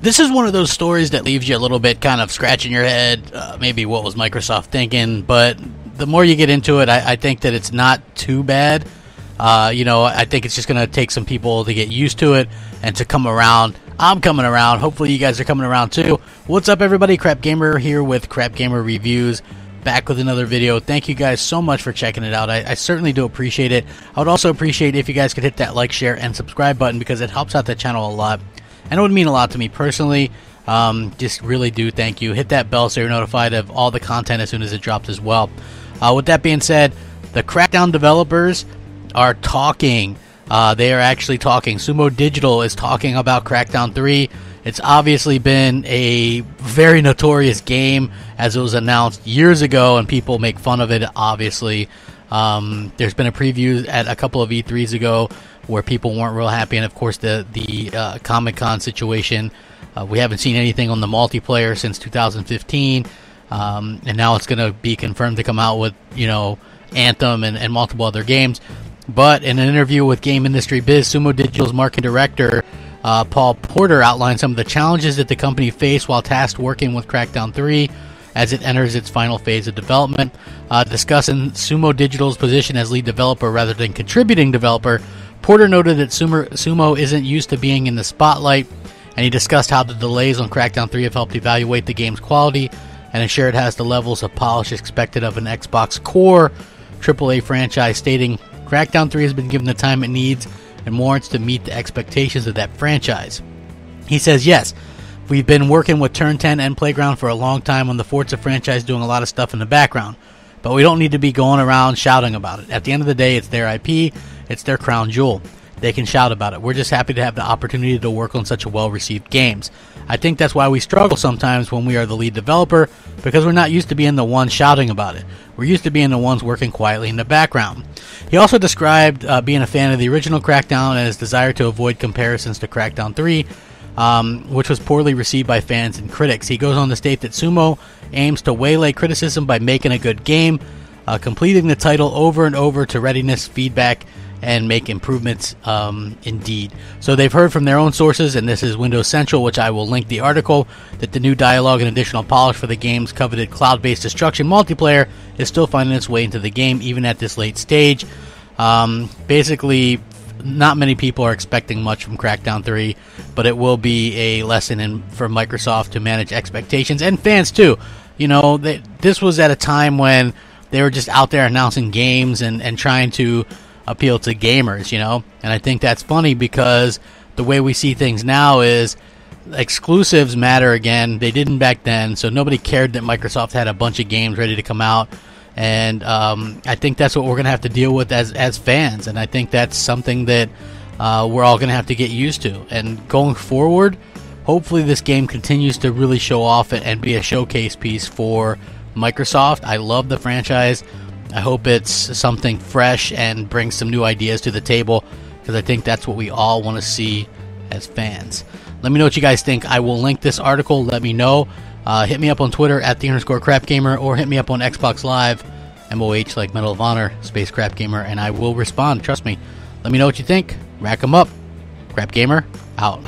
This is one of those stories that leaves you a little bit kind of scratching your head, maybe what was Microsoft thinking, but the more you get into it, I think that it's not too bad. I think it's just going to take some people to get used to it and to come around. I'm coming around. Hopefully you guys are coming around too. What's up, everybody? Crapgamer here with Crapgamer Reviews, back with another video. Thank you guys so much for checking it out. I certainly do appreciate it. I would also appreciate if you guys could hit that like, share, and subscribe button because it helps out the channel a lot. And it would mean a lot to me personally. Just really do thank you. Hit that bell so you're notified of all the content as soon as it drops as well. With that being said, the Crackdown developers are talking. They are actually talking. Sumo Digital is talking about Crackdown 3. It's obviously been a very notorious game as it was announced years ago, and people make fun of it, obviously. There's been a preview at a couple of E3s ago where people weren't real happy, and of course the Comic-Con situation. We haven't seen anything on the multiplayer since 2015, and now it's going to be confirmed to come out with, Anthem and multiple other games. But in an interview with Game Industry Biz, Sumo Digital's marketing director, Paul Porter, outlined some of the challenges that the company faced while tasked working with Crackdown 3 as it enters its final phase of development. Discussing Sumo Digital's position as lead developer rather than contributing developer, Porter noted that Sumo isn't used to being in the spotlight, and he discussed how the delays on Crackdown 3 have helped evaluate the game's quality and ensure it has the levels of polish expected of an Xbox core AAA franchise, stating, "Crackdown 3 has been given the time it needs and warrants to meet the expectations of that franchise." He says, "Yes, we've been working with Turn 10 and Playground for a long time on the Forza franchise, doing a lot of stuff in the background. But we don't need to be going around shouting about it. At the end of the day, it's their IP, it's their crown jewel. They can shout about it. We're just happy to have the opportunity to work on such a well-received games. I think that's why we struggle sometimes when we are the lead developer, because we're not used to being the ones shouting about it. We're used to being the ones working quietly in the background." He also described being a fan of the original Crackdown and his desire to avoid comparisons to Crackdown 3, which was poorly received by fans and critics. He goes on to state that Sumo aims to waylay criticism by making a good game, completing the title over and over to readiness, feedback, and make improvements indeed. So they've heard from their own sources, and this is Windows Central, which I will link the article, that the new dialogue and additional polish for the game's coveted cloud-based destruction multiplayer is still finding its way into the game, even at this late stage. Basically, not many people are expecting much from Crackdown 3, but it will be a lesson for Microsoft to manage expectations, and fans too. This was at a time when they were just out there announcing games and trying to appeal to gamers, and I think that's funny because the way we see things now is exclusives matter again. They didn't back then, so nobody cared that Microsoft had a bunch of games ready to come out, and I think that's what we're going to have to deal with as fans, and I think that's something that we're all going to have to get used to. And going forward, hopefully this game continues to really show off and be a showcase piece for Microsoft. I love the franchise. I hope it's something fresh and brings some new ideas to the table, because I think that's what we all want to see as fans. Let me know what you guys think. I will link this article. Let me know. Hit me up on Twitter at @the_Crapgamer, or hit me up on Xbox Live, MOH like Medal of Honor, Space Crapgamer, and I will respond. Trust me. Let me know what you think. Rack 'em up. Crapgamer, out.